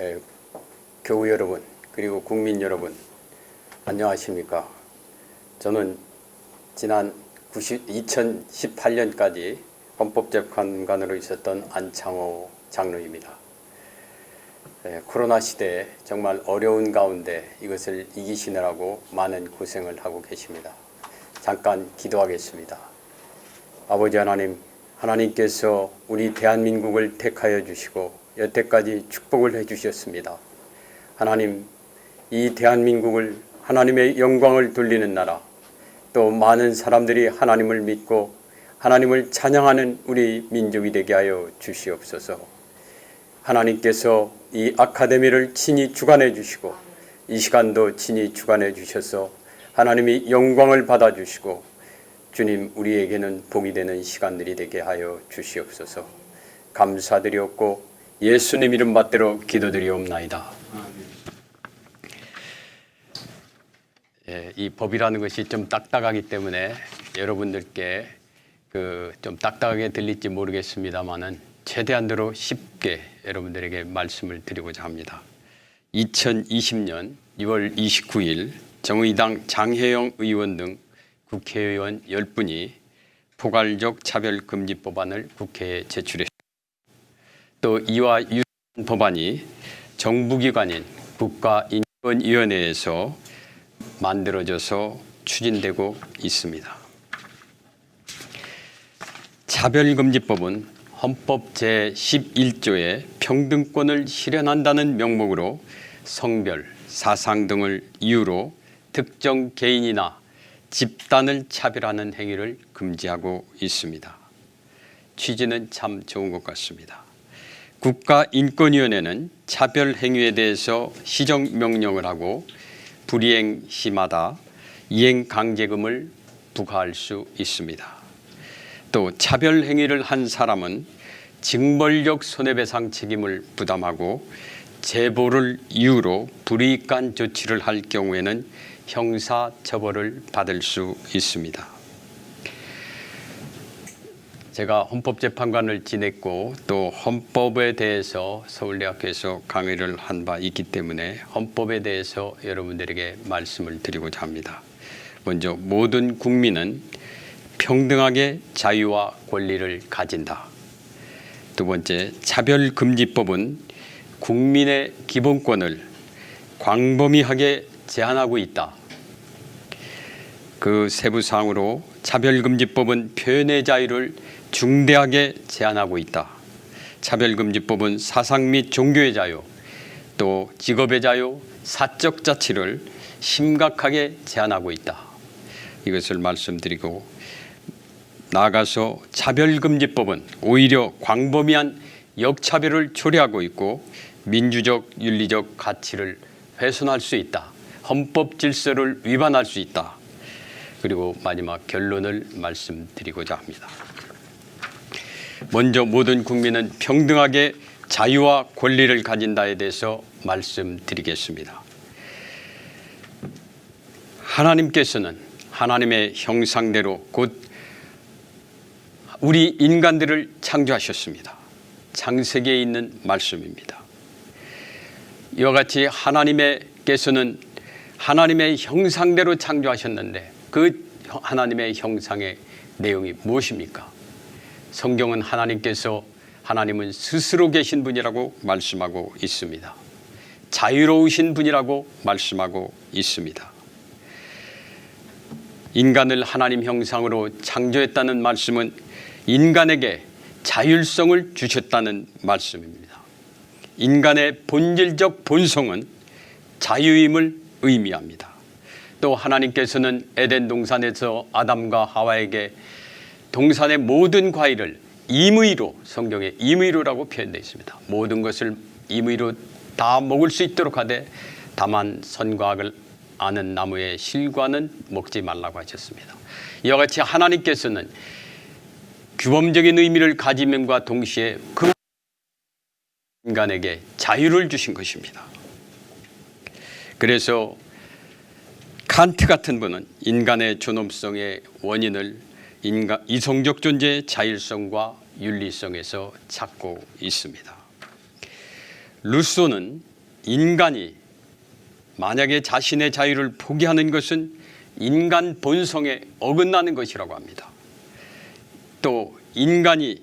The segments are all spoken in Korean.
에, 교우 여러분 그리고 국민 여러분 안녕하십니까. 저는 지난 2018년까지 헌법재판관으로 있었던 안창호 장로입니다. 코로나 시대에 정말 어려운 가운데 이것을 이기시느라고 많은 고생을 하고 계십니다. 잠깐 기도하겠습니다. 아버지 하나님, 하나님께서 우리 대한민국을 택하여 주시고 여태까지 축복을 해주셨습니다. 하나님, 이 대한민국을 하나님의 영광을 돌리는 나라, 또 많은 사람들이 하나님을 믿고 하나님을 찬양하는 우리 민족이 되게 하여 주시옵소서. 하나님께서 이 아카데미를 친히 주관해 주시고 이 시간도 친히 주관해 주셔서 하나님이 영광을 받아 주시고 주님, 우리에게는 복이 되는 시간들이 되게 하여 주시옵소서. 감사드리옵고 예수님 이름 받들어 기도드리옵나이다. 이 법이라는 것이 좀 딱딱하기 때문에 여러분들께 좀 딱딱하게 들릴지 모르겠습니다만은 최대한대로 쉽게 여러분들에게 말씀을 드리고자 합니다. 2020년 6월 29일 정의당 장혜영 의원 등 국회의원 10분이 포괄적 차별금지법안을 국회에 제출했습니다. 또 이와 유사한 법안이 정부기관인 국가인권위원회에서 만들어져서 추진되고 있습니다. 차별금지법은 헌법 제11조에 평등권을 실현한다는 명목으로 성별, 사상 등을 이유로 특정 개인이나 집단을 차별하는 행위를 금지하고 있습니다. 취지는 참 좋은 것 같습니다. 국가인권위원회는 차별 행위에 대해서 시정명령을 하고 불이행 시마다 이행강제금을 부과할 수 있습니다. 또 차별 행위를 한 사람은 징벌적 손해배상 책임을 부담하고 제보를 이유로 불이익한 조치를 할 경우에는 형사처벌을 받을 수 있습니다. 제가 헌법재판관을 지냈고 또 헌법에 대해서 서울대학교에서 강의를 한 바 있기 때문에 헌법에 대해서 여러분들에게 말씀을 드리고자 합니다. 먼저 모든 국민은 평등하게 자유와 권리를 가진다. 두 번째, 차별금지법은 국민의 기본권을 광범위하게 제한하고 있다. 그 세부사항으로 차별금지법은 표현의 자유를 중대하게 제한하고 있다. 차별금지법은 사상 및 종교의 자유, 또 직업의 자유, 사적 자치를 심각하게 제한하고 있다. 이것을 말씀드리고 나아가서 차별금지법은 오히려 광범위한 역차별을 초래하고 있고 민주적, 윤리적 가치를 훼손할 수 있다. 헌법 질서를 위반할 수 있다. 그리고 마지막 결론을 말씀드리고자 합니다. 먼저 모든 국민은 평등하게 자유와 권리를 가진다에 대해서 말씀드리겠습니다. 하나님께서는 하나님의 형상대로 곧 우리 인간들을 창조하셨습니다. 창세기에 있는 말씀입니다. 이와 같이 하나님께서는 하나님의 형상대로 창조하셨는데 그 하나님의 형상의 내용이 무엇입니까? 성경은 하나님은 스스로 계신 분이라고 말씀하고 있습니다. 자유로우신 분이라고 말씀하고 있습니다. 인간을 하나님 형상으로 창조했다는 말씀은 인간에게 자율성을 주셨다는 말씀입니다. 인간의 본질적 본성은 자유임을 의미합니다. 또 하나님께서는 에덴 동산에서 아담과 하와에게 동산의 모든 과일을 임의로, 성경에 임의로라고 표현되어 있습니다. 모든 것을 임의로 다 먹을 수 있도록 하되 다만 선과 악을 아는 나무의 실과는 먹지 말라고 하셨습니다. 이와 같이 하나님께서는 규범적인 의미를 가짐과 동시에 그 인간에게 자유를 주신 것입니다. 그래서 칸트 같은 분은 인간의 존엄성의 원인을 이성적 존재의 자율성과 윤리성에서 찾고 있습니다. 루소는 인간이 만약에 자신의 자유를 포기하는 것은 인간 본성에 어긋나는 것이라고 합니다. 또 인간이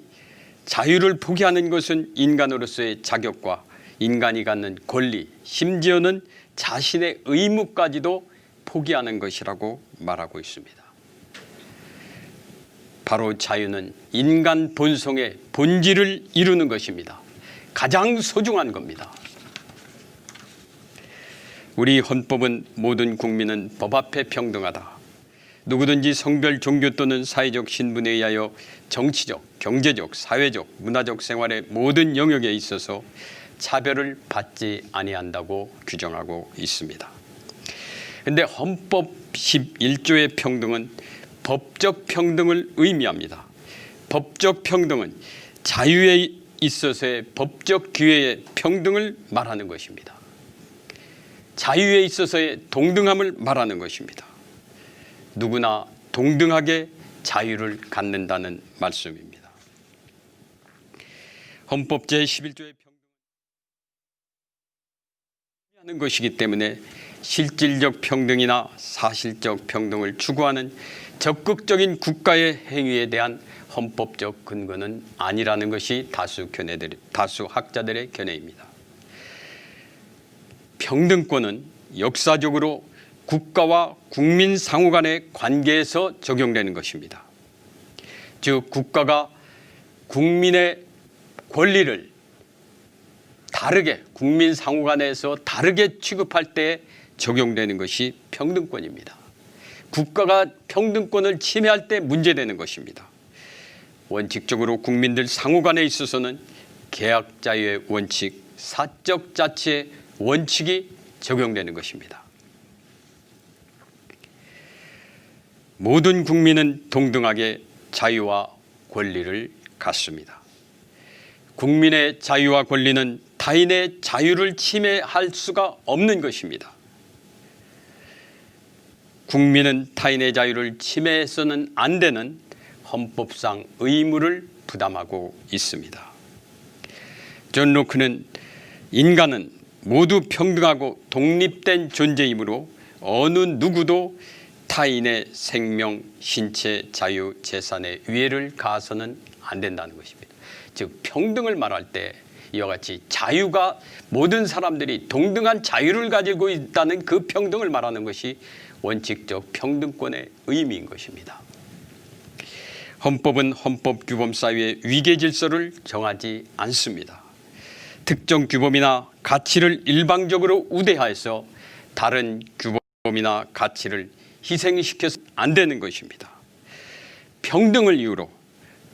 자유를 포기하는 것은 인간으로서의 자격과 인간이 갖는 권리, 심지어는 자신의 의무까지도 포기하는 것이라고 말하고 있습니다. 바로 자유는 인간 본성의 본질을 이루는 것입니다. 가장 소중한 겁니다. 우리 헌법은 모든 국민은 법 앞에 평등하다. 누구든지 성별, 종교 또는 사회적 신분에 의하여 정치적, 경제적, 사회적, 문화적 생활의 모든 영역에 있어서 차별을 받지 아니한다고 규정하고 있습니다. 그런데 헌법 11조의 평등은 법적 평등을 의미합니다. 법적 평등은 자유에 있어서의 법적 기회의 평등을 말하는 것입니다. 자유에 있어서의 동등함을 말하는 것입니다. 누구나 동등하게 자유를 갖는다는 말씀입니다. 헌법 제11조의 평등은 것이기 때문에 실질적 평등이나 사실적 평등을 추구하는 적극적인 국가의 행위에 대한 헌법적 근거는 아니라는 것이 다수 학자들의 견해입니다. 평등권은 역사적으로 국가와 국민 상호 간의 관계에서 적용되는 것입니다. 즉 국가가 국민의 권리를 다르게 국민 상호 간에서 다르게 취급할 때 적용되는 것이 평등권입니다. 국가가 평등권을 침해할 때 문제되는 것입니다. 원칙적으로 국민들 상호 간에 있어서는 계약 자유의 원칙, 사적 자치의 원칙이 적용되는 것입니다. 모든 국민은 동등하게 자유와 권리를 갖습니다. 국민의 자유와 권리는 타인의 자유를 침해할 수가 없는 것입니다. 국민은 타인의 자유를 침해해서는 안 되는 헌법상 의무를 부담하고 있습니다. 존 로크는 인간은 모두 평등하고 독립된 존재이므로 어느 누구도 타인의 생명, 신체, 자유, 재산의 위해를 가해서는 안 된다는 것입니다. 즉 평등을 말할 때 이와 같이 자유가 모든 사람들이 동등한 자유를 가지고 있다는 그 평등을 말하는 것이 원칙적 평등권의 의미인 것입니다. 헌법은 헌법규범 사이의 위계 질서를 정하지 않습니다. 특정 규범이나 가치를 일방적으로 우대하여서 다른 규범이나 가치를 희생시켜서 안 되는 것입니다. 평등을 이유로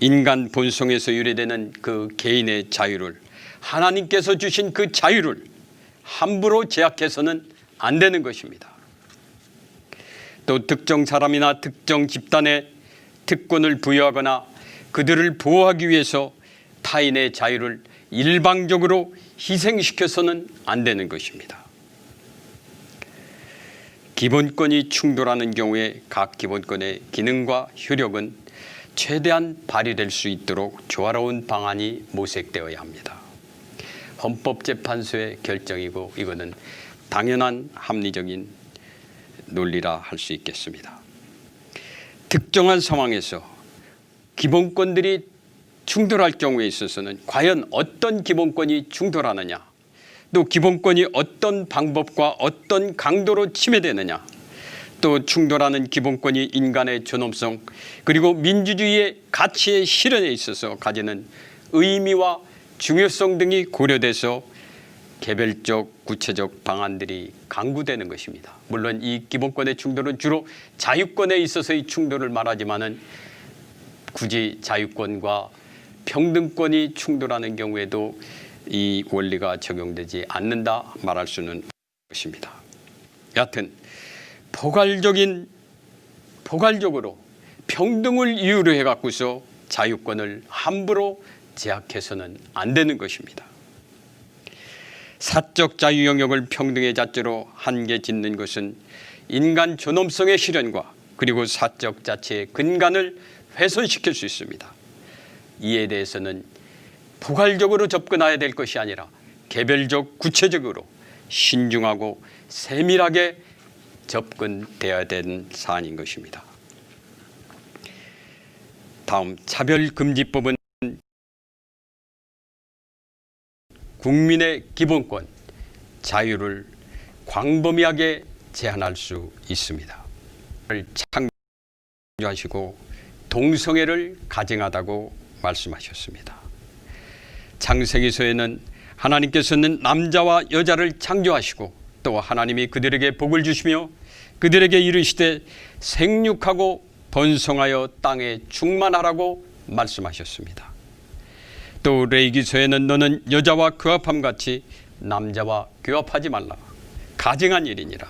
인간 본성에서 유래되는 그 개인의 자유를 하나님께서 주신 그 자유를 함부로 제약해서는 안 되는 것입니다. 또 특정 사람이나 특정 집단에 특권을 부여하거나 그들을 보호하기 위해서 타인의 자유를 일방적으로 희생시켜서는 안 되는 것입니다. 기본권이 충돌하는 경우에 각 기본권의 기능과 효력은 최대한 발휘될 수 있도록 조화로운 방안이 모색되어야 합니다. 헌법재판소의 결정이고 이거는 당연한 합리적인 논리라 할 수 있겠습니다. 특정한 상황에서 기본권들이 충돌할 경우에 있어서는 과연 어떤 기본권이 충돌하느냐, 또 기본권이 어떤 방법과 어떤 강도로 침해되느냐, 또 충돌하는 기본권이 인간의 존엄성 그리고 민주주의의 가치의 실현에 있어서 가지는 의미와 중요성 등이 고려돼서 개별적 구체적 방안들이 강구되는 것입니다. 물론 이 기본권의 충돌은 주로 자유권에 있어서의 충돌을 말하지만은 굳이 자유권과 평등권이 충돌하는 경우에도 이 원리가 적용되지 않는다 말할 수는 없는 것입니다. 여하튼 포괄적으로 평등을 이유로 해갖고서 자유권을 함부로 제약해서는 안 되는 것입니다. 사적 자유 영역을 평등의 잣대로 한계 짓는 것은 인간 존엄성의 실현과 그리고 사적 자체의 근간을 훼손시킬 수 있습니다. 이에 대해서는 포괄적으로 접근해야 될 것이 아니라 개별적 구체적으로 신중하고 세밀하게 접근되어야 되는 사안인 것입니다. 다음, 차별금지법은 국민의 기본권, 자유를 광범위하게 제한할 수 있습니다. 창조하시고 동성애를 가증하다고 말씀하셨습니다. 창세기서에는 하나님께서는 남자와 여자를 창조하시고 또 하나님이 그들에게 복을 주시며 그들에게 이르시되 생육하고 번성하여 땅에 충만하라고 말씀하셨습니다. 또 레위기서에는 너는 여자와 교합함 같이 남자와 교합하지 말라. 가증한 일이니라.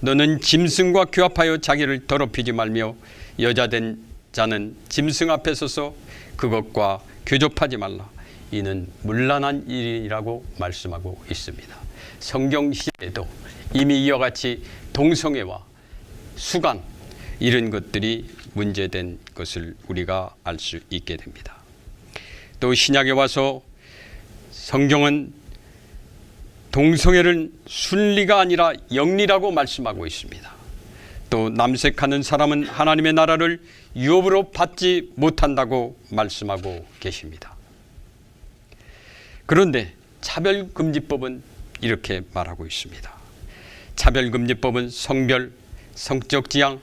너는 짐승과 교합하여 자기를 더럽히지 말며 여자된 자는 짐승 앞에 서서 그것과 교접하지 말라. 이는 문란한 일이라고 말씀하고 있습니다. 성경 시에도 이미 이와 같이 동성애와 수간 이런 것들이 문제된 것을 우리가 알 수 있게 됩니다. 또 신약에 와서 성경은 동성애를 순리가 아니라 영리라고 말씀하고 있습니다. 또 남색하는 사람은 하나님의 나라를 유업으로 받지 못한다고 말씀하고 계십니다. 그런데 차별금지법은 이렇게 말하고 있습니다. 차별금지법은 성별, 성적 지향,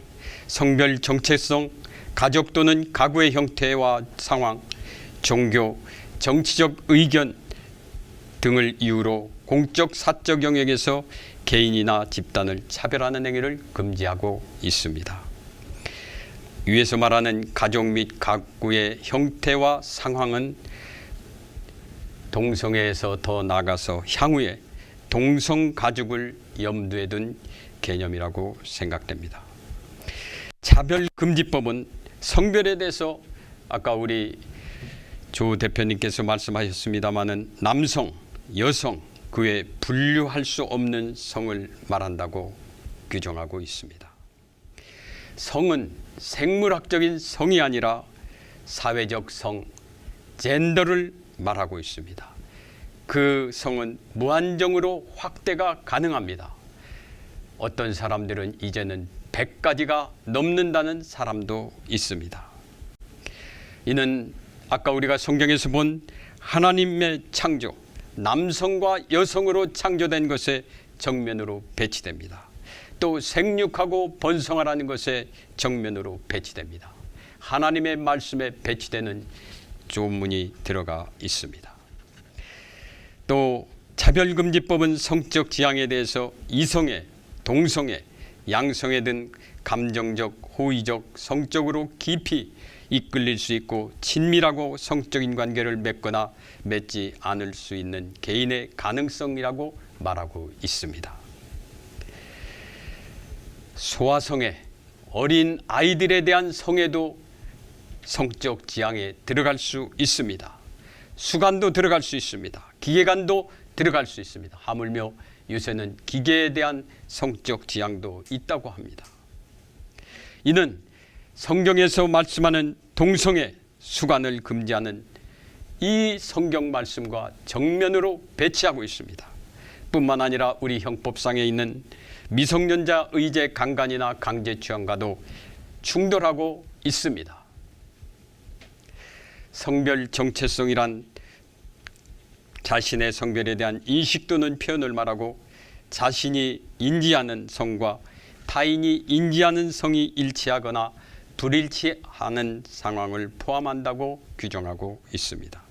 성별 정체성, 가족 또는 가구의 형태와 상황, 종교, 정치적 의견 등을 이유로 공적 사적 영역에서 개인이나 집단을 차별하는 행위를 금지하고 있습니다. 위에서 말하는 가족 및 가구의 형태와 상황은 동성애에서 더 나아가서 향후에 동성가족을 염두에 둔 개념이라고 생각됩니다. 차별금지법은 성별에 대해서 아까 우리 조 대표님께서 말씀하셨습니다마는 남성, 여성, 그 외에 분류할 수 없는 성을 말한다고 규정하고 있습니다. 성은 생물학적인 성이 아니라 사회적 성, 젠더를 말하고 있습니다. 그 성은 무한정으로 확대가 가능합니다. 어떤 사람들은 이제는 100가지가 넘는다는 사람도 있습니다. 이는 아까 우리가 성경에서 본 하나님의 창조, 남성과 여성으로 창조된 것에 정면으로 배치됩니다. 또 생육하고 번성하라는 것에 정면으로 배치됩니다. 하나님의 말씀에 배치되는 조문이 들어가 있습니다. 또 차별금지법은 성적 지향에 대해서 이성애, 동성애, 양성애 등 감정적, 호의적, 성적으로 깊이 이끌릴 수 있고 친밀하고 성적인 관계를 맺거나 맺지 않을 수 있는 개인의 가능성이라고 말하고 있습니다. 소아성애, 어린 아이들에 대한 성애도 성적 지향에 들어갈 수 있습니다. 수간도 들어갈 수 있습니다. 기계간도 들어갈 수 있습니다. 하물며 요새는 기계에 대한 성적 지향도 있다고 합니다. 이는 성경에서 말씀하는 동성애, 수간을 금지하는 이 성경 말씀과 정면으로 배치하고 있습니다. 뿐만 아니라 우리 형법상에 있는 미성년자 의제 강간이나 강제 취향과도 충돌하고 있습니다. 성별 정체성이란 자신의 성별에 대한 인식 또는 표현을 말하고 자신이 인지하는 성과 타인이 인지하는 성이 일치하거나 불일치하는 상황을 포함한다고 규정하고 있습니다.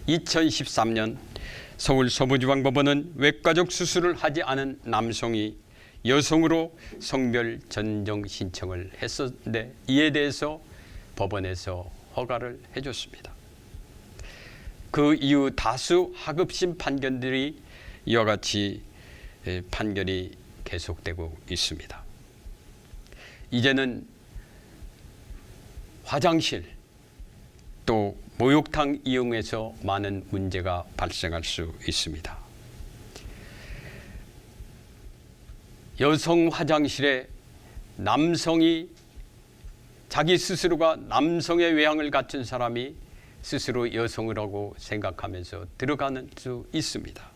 2013년 서울 서부지방법원은 외과적 수술을 하지 않은 남성이 여성으로 성별 전정 신청을 했었는데 이에 대해서 법원에서 허가를 해줬습니다. 그 이후 다수 하급심 판결들이 이와 같이 판결이 계속되고 있습니다. 이제는 화장실 또 목욕탕 이용해서 많은 문제가 발생할 수 있습니다. 여성 화장실에 남성이 자기 스스로가 남성의 외향을 갖춘 사람이 스스로 여성이라고 생각하면서 들어가는 수 있습니다.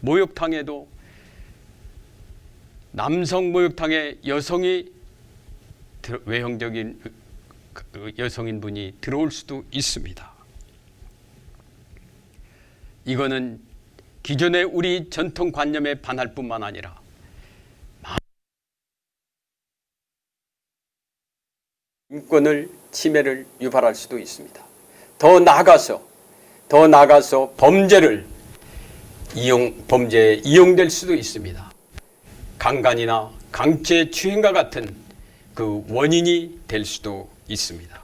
목욕탕에도 남성 목욕탕에 여성이 외형적인 여성인분이 들어올 수도 있습니다. 이거는 기존의 우리 전통관념에 반할 뿐만 아니라 인권을 침해를 유발할 수도 있습니다. 더 나아가서 범죄에 이용될 수도 있습니다. 강간이나 강제추행과 같은 그 원인이 될 수도 있습니다.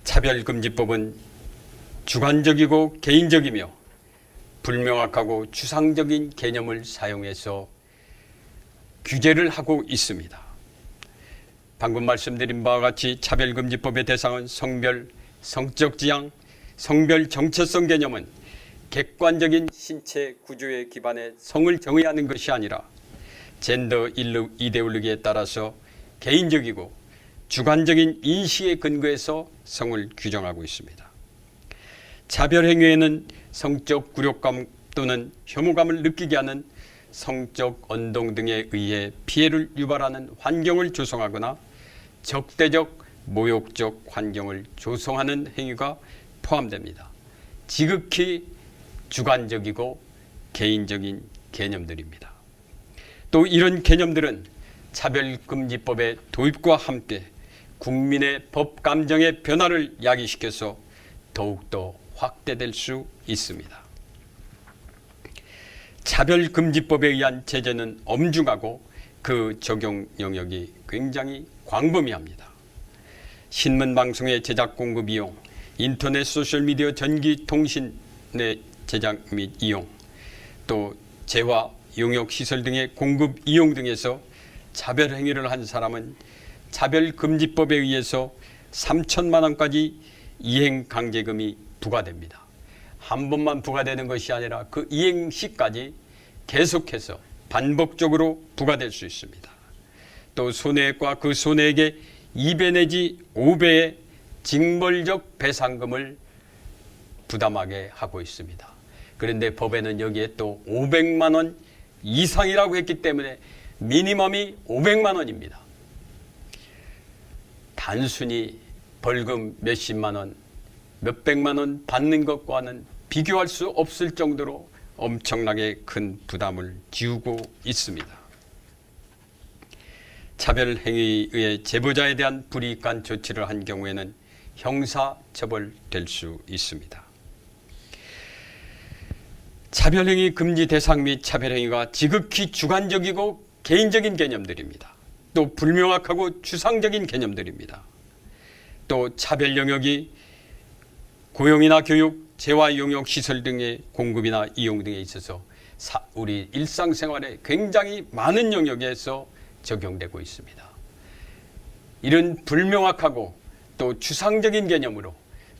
차별금지법은 주관적이고 개인적이며 불명확하고 추상적인 개념을 사용해서 규제를 하고 있습니다. 방금 말씀드린 바와 같이 차별금지법의 대상은 성별, 성적 지향, 성별 정체성 개념은 객관적인 신체 구조에 기반해 성을 정의하는 것이 아니라 젠더 이데올로기에 따라서 개인적이고 주관적인 인식에 근거해서 성을 규정하고 있습니다. 차별 행위에는 성적 굴욕감 또는 혐오감을 느끼게 하는 성적 언동 등에 의해 피해를 유발하는 환경을 조성하거나 적대적 모욕적 환경을 조성하는 행위가 포함됩니다. 지극히 주관적이고 개인적인 개념들입니다. 또 이런 개념들은 차별금지법의 도입과 함께 국민의 법 감정의 변화를 야기시켜서 더욱더 확대될 수 있습니다. 차별금지법에 의한 제재는 엄중하고 그 적용 영역이 굉장히 광범위합니다. 신문방송의 제작 공급 이용, 인터넷 소셜미디어 전기통신의 제작 및 이용, 또 재화, 용역시설 등의 공급 이용 등에서 차별행위를 한 사람은 차별금지법에 의해서 3천만 원까지 이행강제금이 부과됩니다. 한 번만 부과되는 것이 아니라 그 이행 시까지 계속해서 반복적으로 부과될 수 있습니다. 또 손해액과 그 손해액의 2배 내지 5배의 징벌적 배상금을 부담하게 하고 있습니다. 그런데 법에는 여기에 또 500만 원 이상이라고 했기 때문에 미니멈이 500만 원입니다. 단순히 벌금 몇십만 원, 몇백만 원 받는 것과는 비교할 수 없을 정도로 엄청나게 큰 부담을 지우고 있습니다. 차별행위에 의해 제보자에 대한 불이익한 조치를 한 경우에는 형사처벌될 수 있습니다. 차별행위 금지 대상 및 차별행위가 지극히 주관적이고 개인적인 개념들입니다. 또 불명확하고 추상적인 개념들입니다. 또 차별 영역이 고용이나 교육, 재활용역 시설 등의 공급이나 이용 등에 있어서 우리 일상생활에 굉장히 많은 영역에서 적용되고 있습니다. 이런 불명확하고 또 추상적인 개념으로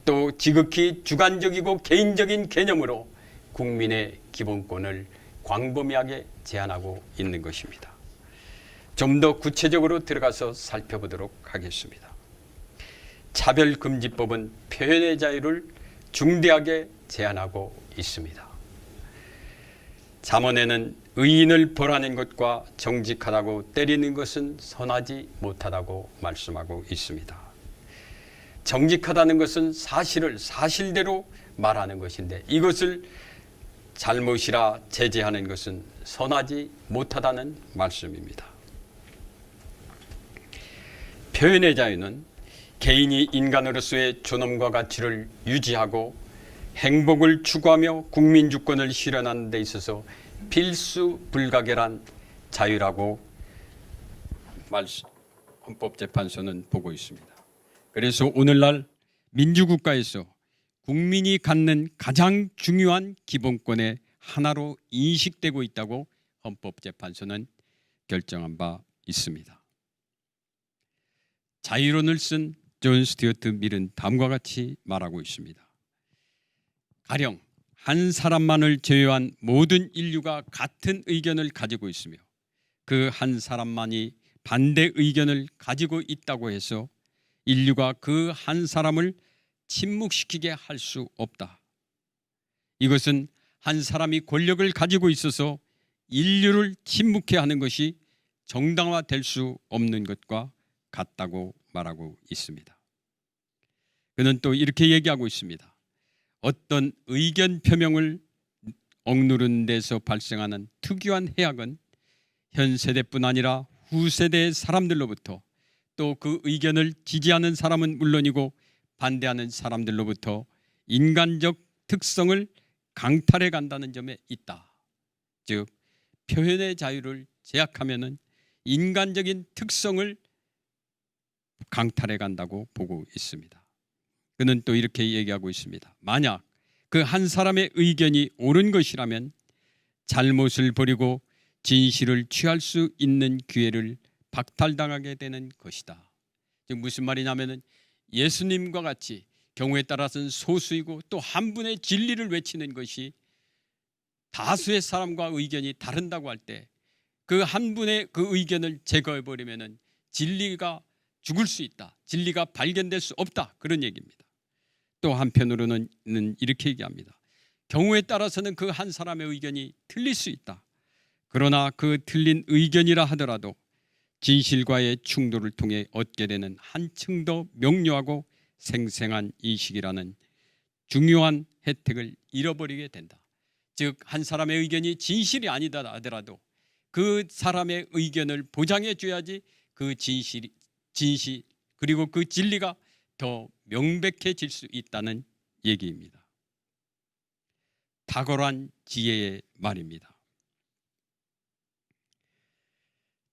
또 지극히 주관적이고 개인적인 개념으로 국민의 기본권을 광범위하게 제한하고 있는 것입니다. 좀 더 구체적으로 들어가서 살펴보도록 하겠습니다. 차별금지법은 표현의 자유를 중대하게 제한하고 있습니다. 잠언에는 의인을 벌하는 것과 정직하다고 때리는 것은 선하지 못하다고 말씀하고 있습니다. 정직하다는 것은 사실을 사실대로 말하는 것인데 이것을 잘못이라 제재하는 것은 선하지 못하다는 말씀입니다. 표현의 자유는 개인이 인간으로서의 존엄과 가치를 유지하고 행복을 추구하며 국민 주권을 실현하는 데 있어서 필수 불가결한 자유라고 헌법재판소는 보고 있습니다. 그래서 오늘날 민주국가에서 국민이 갖는 가장 중요한 기본권의 하나로 인식되고 있다고 헌법재판소는 결정한 바 있습니다. 자유론을 쓴 존 스튜어트 밀은 다음과 같이 말하고 있습니다. 가령 한 사람만을 제외한 모든 인류가 같은 의견을 가지고 있으며 그 한 사람만이 반대 의견을 가지고 있다고 해서 인류가 그 한 사람을 침묵시키게 할 수 없다. 이것은 한 사람이 권력을 가지고 있어서 인류를 침묵해 하는 것이 정당화될 수 없는 것과 같다고 말하고 있습니다. 그는 또 이렇게 얘기하고 있습니다. 어떤 의견 표명을 억누르는 데서 발생하는 특유한 해악은 현 세대뿐 아니라 후세대의 사람들로부터, 또 그 의견을 지지하는 사람은 물론이고 반대하는 사람들로부터 인간적 특성을 강탈해 간다는 점에 있다. 즉 표현의 자유를 제약하면은 인간적인 특성을 강탈해 간다고 보고 있습니다. 그는 또 이렇게 얘기하고 있습니다. 만약 그 한 사람의 의견이 옳은 것이라면 잘못을 버리고 진실을 취할 수 있는 기회를 박탈당하게 되는 것이다. 즉 무슨 말이냐면은 예수님과 같이 경우에 따라서는 소수이고 또 한 분의 진리를 외치는 것이 다수의 사람과 의견이 다른다고 할 때 그 한 분의 그 의견을 제거해 버리면은 진리가 죽을 수 있다. 진리가 발견될 수 없다. 그런 얘기입니다. 또 한편으로는 이렇게 얘기합니다. 경우에 따라서는 그 한 사람의 의견이 틀릴 수 있다. 그러나 그 틀린 의견이라 하더라도 진실과의 충돌을 통해 얻게 되는 한층 더 명료하고 생생한 인식이라는 중요한 혜택을 잃어버리게 된다. 즉 한 사람의 의견이 진실이 아니다 하더라도 그 사람의 의견을 보장해 줘야지 그 진실 그리고 그 진리가 더 명백해질 수 있다는 얘기입니다. 탁월한 지혜의 말입니다.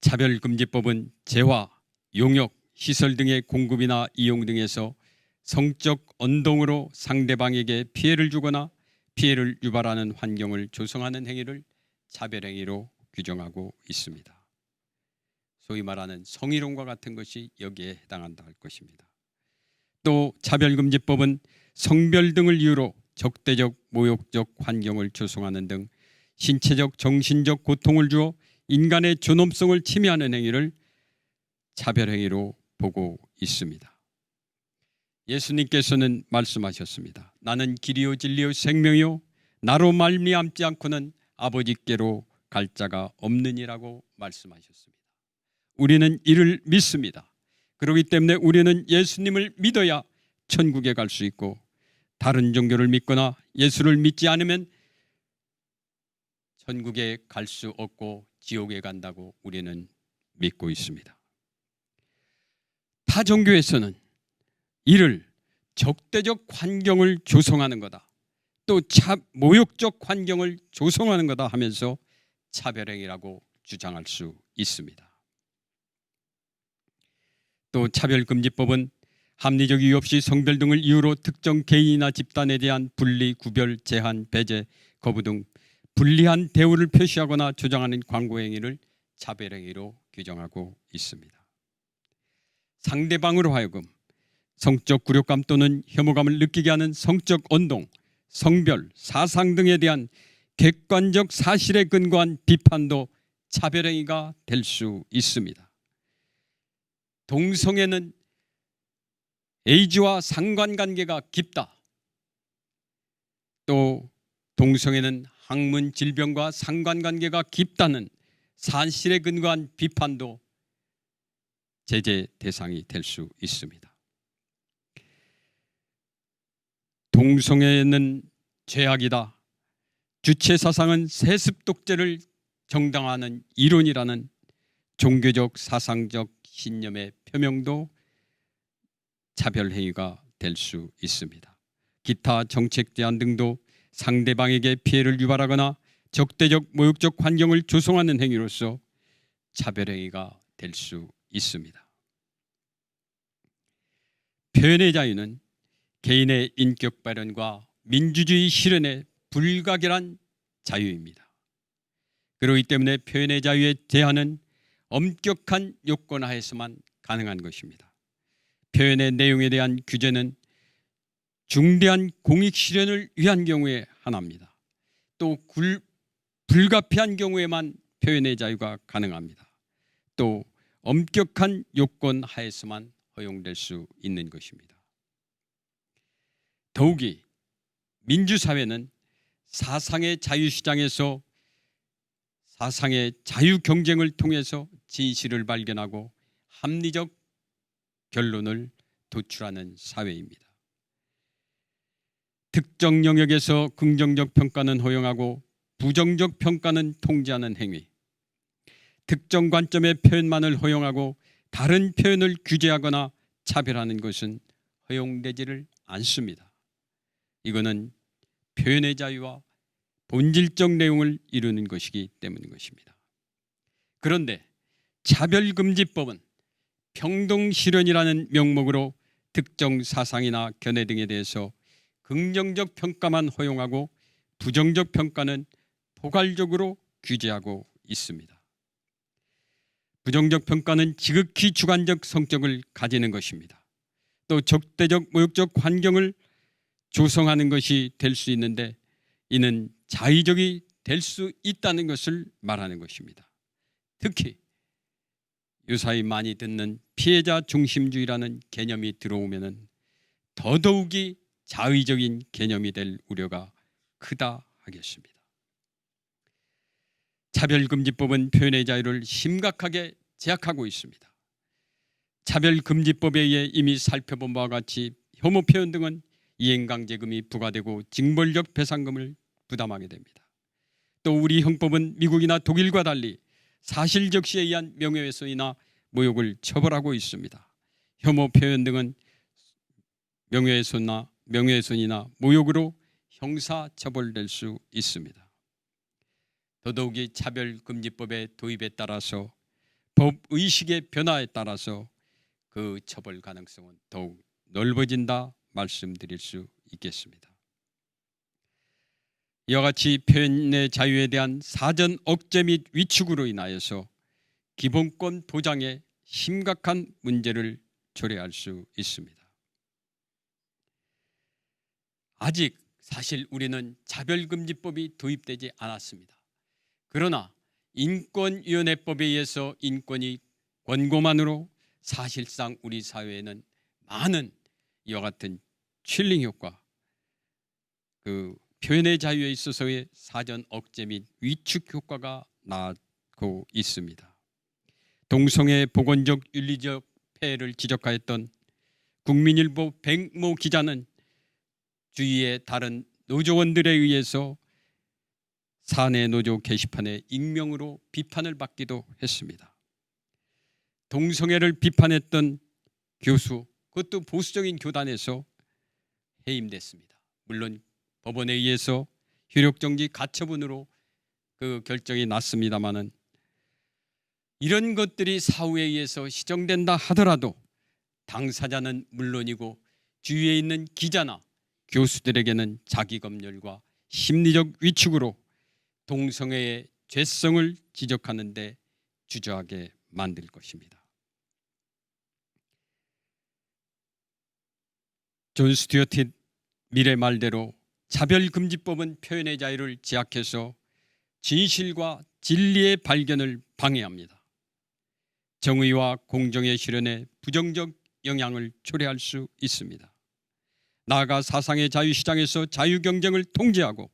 차별금지법은 재화, 용역, 시설 등의 공급이나 이용 등에서 성적 언동으로 상대방에게 피해를 주거나 피해를 유발하는 환경을 조성하는 행위를 차별행위로 규정하고 있습니다. 소위 말하는 성희롱과 같은 것이 여기에 해당한다 할 것입니다. 또 차별금지법은 성별 등을 이유로 적대적, 모욕적 환경을 조성하는 등 신체적, 정신적 고통을 주어 인간의 존엄성을 침해하는 행위를 차별행위로 보고 있습니다. 예수님께서는 말씀하셨습니다. 나는 길이요 진리요 생명이요 나로 말미암지 않고는 아버지께로 갈 자가 없느니라고 말씀하셨습니다. 우리는 이를 믿습니다. 그렇기 때문에 우리는 예수님을 믿어야 천국에 갈 수 있고 다른 종교를 믿거나 예수를 믿지 않으면 천국에 갈 수 없고 지옥에 간다고 우리는 믿고 있습니다. 타 종교에서는 이를 적대적 환경을 조성하는 거다. 또 모욕적 환경을 조성하는 거다 하면서 차별행위라고 주장할 수 있습니다. 또 차별금지법은 합리적 이유 없이 성별 등을 이유로 특정 개인이나 집단에 대한 분리, 구별, 제한, 배제, 거부 등 불리한 대우를 표시하거나 조장하는 광고행위를 차별행위로 규정하고 있습니다. 상대방으로 하여금 성적 굴욕감 또는 혐오감을 느끼게 하는 성적 언동, 성별, 사상 등에 대한 객관적 사실에 근거한 비판도 차별행위가 될 수 있습니다. 동성애는 에이즈와 상관관계가 깊다. 또 동성애는 학문 질병과 상관관계가 깊다는 사실에 근거한 비판도 제재 대상이 될 수 있습니다. 동성애는 죄악이다. 주체 사상은 세습 독재를 정당화하는 이론이라는 종교적 사상적 신념의 표명도 차별행위가 될 수 있습니다. 기타 정책 제한 등도 상대방에게 피해를 유발하거나 적대적 모욕적 환경을 조성하는 행위로서 차별행위가 될 수 있습니다. 표현의 자유는 개인의 인격 발현과 민주주의 실현의 불가결한 자유입니다. 그렇기 때문에 표현의 자유의 제한은 엄격한 요건 하에서만 가능한 것입니다. 표현의 내용에 대한 규제는 중대한 공익 실현을 위한 경우에 하나입니다. 또 불가피한 경우에만 표현의 자유가 가능합니다. 또 엄격한 요건 하에서만 허용될 수 있는 것입니다. 더욱이 민주사회는 사상의 자유시장에서 사상의 자유 경쟁을 통해서 진실을 발견하고 합리적 결론을 도출하는 사회입니다. 특정 영역에서 긍정적 평가는 허용하고 부정적 평가는 통제하는 행위, 특정 관점의 표현만을 허용하고 다른 표현을 규제하거나 차별하는 것은 허용되지를 않습니다. 이거는 표현의 자유와 본질적 내용을 이루는 것이기 때문인 것입니다. 그런데 차별금지법은 평등실현이라는 명목으로 특정 사상이나 견해 등에 대해서 긍정적 평가만 허용하고 부정적 평가는 포괄적으로 규제하고 있습니다. 부정적 평가는 지극히 주관적 성격을 가지는 것입니다. 또 적대적 모욕적 환경을 조성하는 것이 될 수 있는데 이는 자의적이 될 수 있다는 것을 말하는 것입니다. 특히 요사이 많이 듣는 피해자 중심주의라는 개념이 들어오면 더더욱이 자의적인 개념이 될 우려가 크다 하겠습니다. 차별금지법은 표현의 자유를 심각하게 제약하고 있습니다. 차별금지법에 의해 이미 살펴본 바와 같이 혐오 표현 등은 이행강제금이 부과되고 징벌적 배상금을 부담하게 됩니다. 또 우리 형법은 미국이나 독일과 달리 사실 적시에 의한 명예훼손이나 모욕을 처벌하고 있습니다. 혐오 표현 등은 명예훼손이나 모욕으로 형사처벌될 수 있습니다. 더더욱이 차별금지법의 도입에 따라서 법의식의 변화에 따라서 그 처벌 가능성은 더욱 넓어진다 말씀드릴 수 있겠습니다. 이와 같이 표현의 자유에 대한 사전 억제 및 위축으로 인하여서 기본권 보장에 심각한 문제를 초래할 수 있습니다. 아직 사실 우리는 차별금지법이 도입되지 않았습니다. 그러나 인권위원회법에 의해서 인권이 권고만으로 사실상 우리 사회에는 많은 이와 같은 칠링 효과, 그 표현의 자유에 있어서의 사전 억제 및 위축 효과가 나고 있습니다. 동성애 복원적 윤리적 폐해를 지적하였던 국민일보 백모 기자는 주위의 다른 노조원들에 의해서 사내 노조 게시판에 익명으로 비판을 받기도 했습니다. 동성애를 비판했던 교수, 그것도 보수적인 교단에서 해임됐습니다. 물론 법원에 의해서 효력정지 가처분으로 그 결정이 났습니다마는 이런 것들이 사후에 의해서 시정된다 하더라도 당사자는 물론이고 주위에 있는 기자나 교수들에게는 자기검열과 심리적 위축으로 동성애의 죄성을 지적하는 데 주저하게 만들 것입니다. 존 스튜어트 밀의 말대로 차별금지법은 표현의 자유를 제약해서 진실과 진리의 발견을 방해합니다. 정의와 공정의 실현에 부정적 영향을 초래할 수 있습니다. 나아가 사상의 자유시장에서 자유경쟁을 통제하고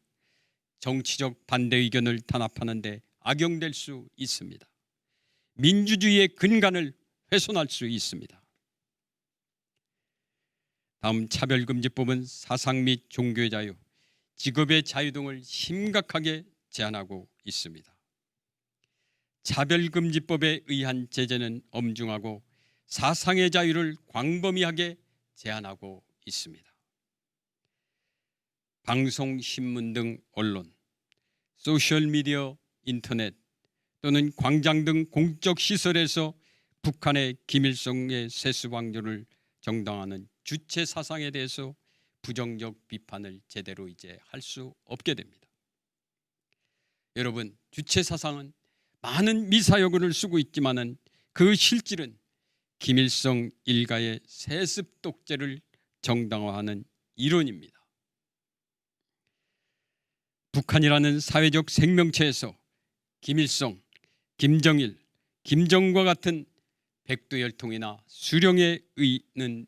정치적 반대 의견을 탄압하는 데 악용될 수 있습니다. 민주주의의 근간을 훼손할 수 있습니다. 다음 차별금지법은 사상 및 종교의 자유, 직업의 자유 등을 심각하게 제한하고 있습니다. 차별금지법에 의한 제재는 엄중하고 사상의 자유를 광범위하게 제한하고 있습니다. 방송, 신문 등 언론, 소셜미디어, 인터넷 또는 광장 등 공적 시설에서 북한의 김일성의 세수방조를 정당화하는 주체 사상에 대해서 부정적 비판을 제대로 이제 할 수 없게 됩니다. 여러분, 주체 사상은 많은 미사여구를 쓰고 있지만은 그 실질은 김일성 일가의 세습 독재를 정당화하는 이론입니다. 북한이라는 사회적 생명체에서 김일성, 김정일, 김정과 같은 백두혈통이나 수령에 의는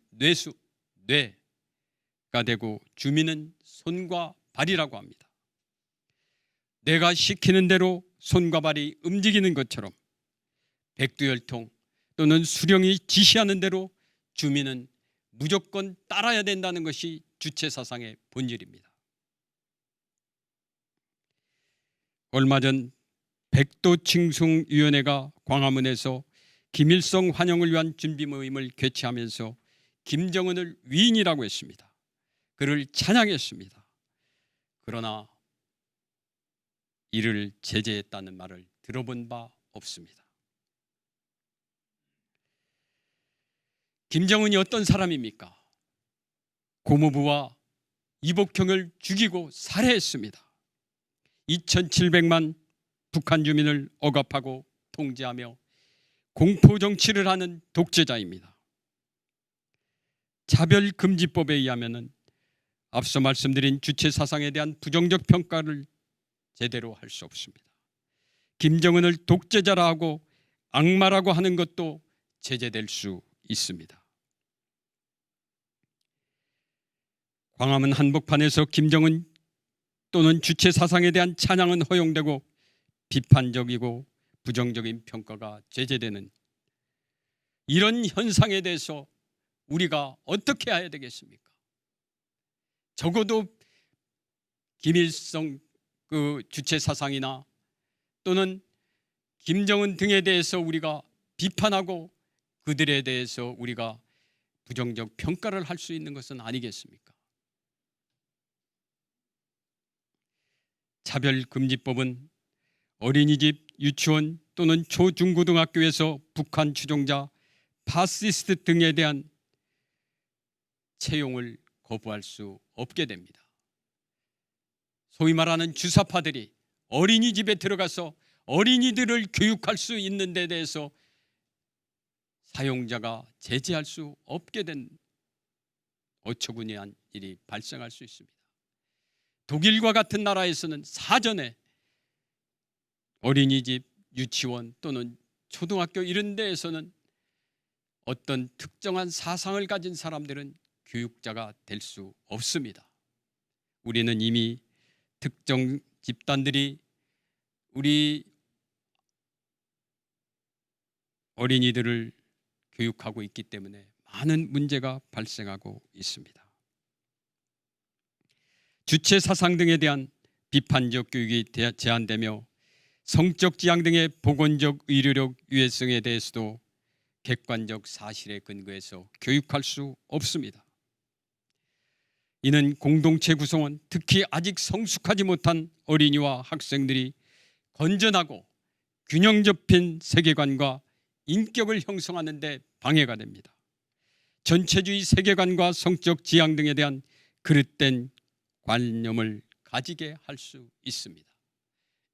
뇌가 되고 주민은 손과 발이라고 합니다. 내가 시키는 대로 손과 발이 움직이는 것처럼 백두혈통 또는 수령이 지시하는 대로 주민은 무조건 따라야 된다는 것이 주체사상의 본질입니다. 얼마 전 백도칭송위원회가 광화문에서 김일성 환영을 위한 준비 모임을 개최하면서 김정은을 위인이라고 했습니다. 그를 찬양했습니다. 그러나 이를 제재했다는 말을 들어본 바 없습니다. 김정은이 어떤 사람입니까? 고모부와 이복형을 죽이고 살해했습니다. 2700만 북한 주민을 억압하고 통제하며 공포정치를 하는 독재자입니다. 차별금지법에 의하면 앞서 말씀드린 주체사상에 대한 부정적 평가를 제대로 할 수 없습니다. 김정은을 독재자라 하고 악마라고 하는 것도 제재될 수 있습니다. 광화문 한복판에서 김정은 또는 주체사상에 대한 찬양은 허용되고 비판적이고 부정적인 평가가 제재되는 이런 현상에 대해서 우리가 어떻게 해야 되겠습니까? 적어도 김일성 주체사상이나 또는 김정은 등에 대해서 우리가 비판하고 그들에 대해서 우리가 부정적 평가를 할 수 있는 것은 아니겠습니까? 차별금지법은 어린이집, 유치원 또는 초중고등학교에서 북한 추종자, 파시스트 등에 대한 채용을 거부할 수 없게 됩니다. 소위 말하는 주사파들이 어린이집에 들어가서 어린이들을 교육할 수 있는 데 대해서 사용자가 제재할 수 없게 된 어처구니한 일이 발생할 수 있습니다. 독일과 같은 나라에서는 사전에 어린이집, 유치원 또는 초등학교 이런 데에서는 어떤 특정한 사상을 가진 사람들은 교육자가 될 수 없습니다. 우리는 이미 특정 집단들이 우리 어린이들을 교육하고 있기 때문에 많은 문제가 발생하고 있습니다. 주체 사상 등에 대한 비판적 교육이 제한되며 성적 지향 등의 보건적 의료력 유해성에 대해서도 객관적 사실에 근거해서 교육할 수 없습니다. 이는 공동체 구성원, 특히 아직 성숙하지 못한 어린이와 학생들이 건전하고 균형 잡힌 세계관과 인격을 형성하는 데 방해가 됩니다. 전체주의 세계관과 성적 지향 등에 대한 그릇된 관념을 가지게 할 수 있습니다.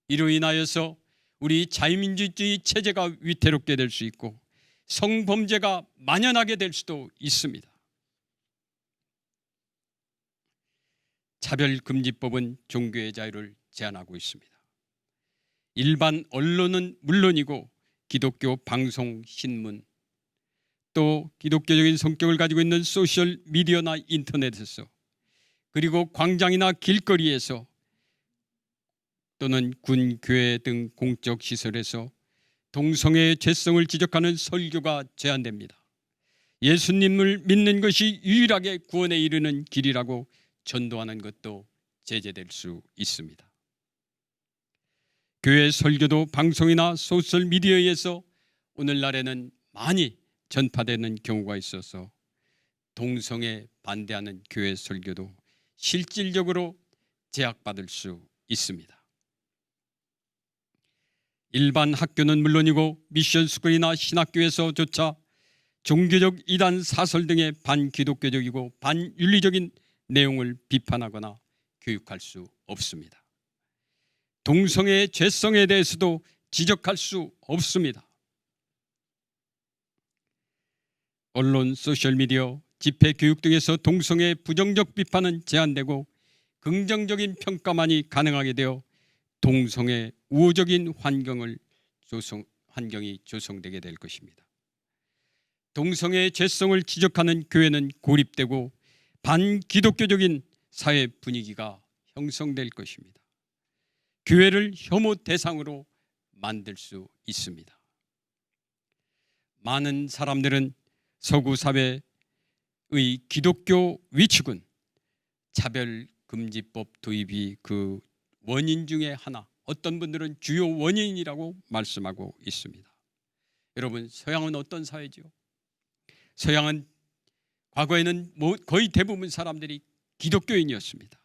이로 인하여서 우리 자유민주주의 체제가 위태롭게 될 수 있고 성범죄가 만연하게 될 수도 있습니다. 차별금지법은 종교의 자유를 제한하고 있습니다. 일반 언론은 물론이고 기독교 방송, 신문, 또 기독교적인 성격을 가지고 있는 소셜 미디어나 인터넷에서, 그리고 광장이나 길거리에서 또는 군, 교회 등 공적 시설에서 동성애의 죄성을 지적하는 설교가 제한됩니다. 예수님을 믿는 것이 유일하게 구원에 이르는 길이라고 전도하는 것도 제재될 수 있습니다. 교회 설교도 방송이나 소셜미디어에서 오늘날에는 많이 전파되는 경우가 있어서 동성애 반대하는 교회 설교도 실질적으로 제약받을 수 있습니다. 일반 학교는 물론이고 미션스쿨이나 신학교에서조차 종교적 이단 사설 등의 반기독교적이고 반윤리적인 내용을 비판하거나 교육할 수 없습니다. 동성애의 죄성에 대해서도 지적할 수 없습니다. 언론, 소셜미디어, 집회교육 등에서 동성애의 부정적 비판은 제한되고 긍정적인 평가만이 가능하게 되어 동성애 우호적인 환경이 조성되게 될 것입니다. 동성애의 죄성을 지적하는 교회는 고립되고 반기독교적인 사회 분위기가 형성될 것입니다. 교회를 혐오 대상으로 만들 수 있습니다. 많은 사람들은 서구 사회의 기독교 위축은 차별금지법 도입이 그 원인 중에 하나, 어떤 분들은 주요 원인이라고 말씀하고 있습니다. 여러분, 서양은 어떤 사회죠? 서양은 과거에는 거의 대부분 사람들이 기독교인이었습니다.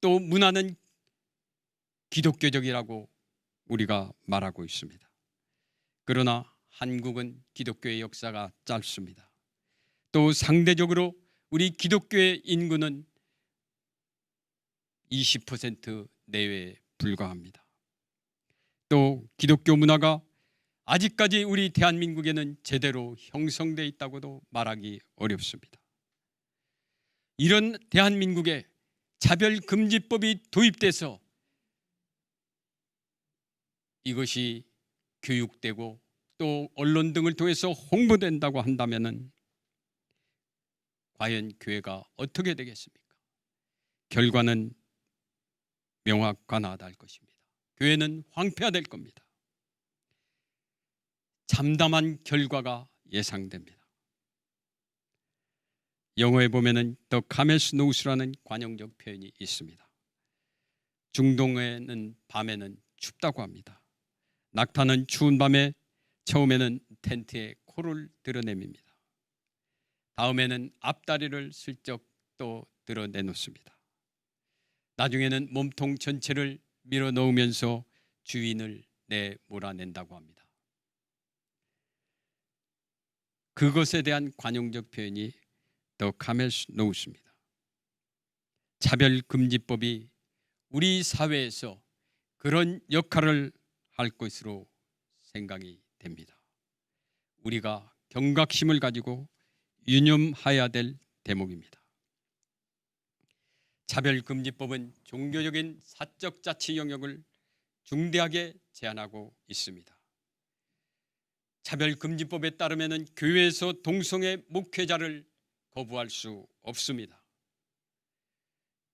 또 문화는 기독교적이라고 우리가 말하고 있습니다. 그러나 한국은 기독교의 역사가 짧습니다. 또 상대적으로 우리 기독교의 인구는 20% 내외에 불과합니다. 또 기독교 문화가 아직까지 우리 대한민국에는 제대로 형성되어 있다고도 말하기 어렵습니다. 이런 대한민국에 차별금지법이 도입돼서 이것이 교육되고 또 언론 등을 통해서 홍보된다고 한다면 과연 교회가 어떻게 되겠습니까? 결과는 명확관화될 것입니다. 교회는 황폐화될 겁니다. 참담한 결과가 예상됩니다. 영어에 보면은 The Camels Nose라는 관용적 표현이 있습니다. 중동에는 밤에는 춥다고 합니다. 낙타는 추운 밤에 처음에는 텐트에 코를 드러냅니다. 다음에는 앞다리를 슬쩍 또 드러내놓습니다. 나중에는 몸통 전체를 밀어 넣으면서 주인을 내몰아낸다고 합니다. 그것에 대한 관용적 표현이 The Camels Nose입니다. 차별금지법이 우리 사회에서 그런 역할을 할 것으로 생각이 됩니다. 우리가 경각심을 가지고 유념해야 될 대목입니다. 차별금지법은 종교적인 사적 자치 영역을 중대하게 제한하고 있습니다. 차별금지법에 따르면 교회에서 동성애 목회자를 거부할 수 없습니다.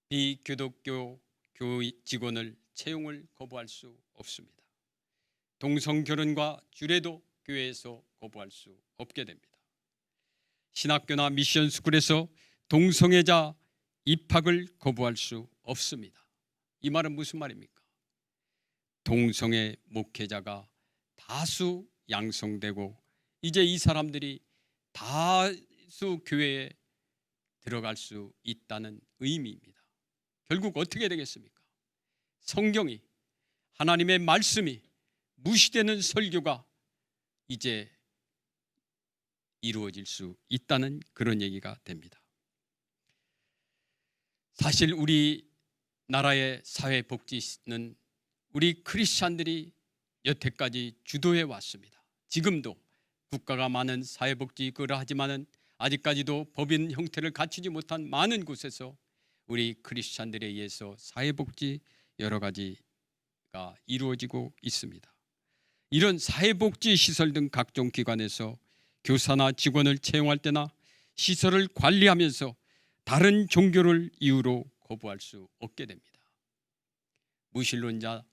비기독교 교회 직원을 채용을 거부할 수 없습니다. 동성결혼과 주례도 교회에서 거부할 수 없게 됩니다. 신학교나 미션스쿨에서 동성애자 입학을 거부할 수 없습니다. 이 말은 무슨 말입니까? 동성애 목회자가 다수 양성되고 이제 이 사람들이 다수 교회에 들어갈 수 있다는 의미입니다. 결국 어떻게 되겠습니까? 성경이, 하나님의 말씀이 무시되는 설교가 이제 이루어질 수 있다는 그런 얘기가 됩니다. 사실 우리나라의 사회복지는 우리 크리스찬들이 여태까지 주도해 왔습니다. 지금도 국가가 많은 사회복지를 하지만은 아직까지도 법인 형태를 갖추지 못한 많은 곳에서 우리 크리스찬들에 의해서 사회복지 여러 가지가 이루어지고 있습니다. 이런 사회복지 시설 등 각종 기관에서 교사나 직원을 채용할 때나 시설을 관리하면서 다른 종교를 이유로 거부할 수 없게 됩니다. 무신론자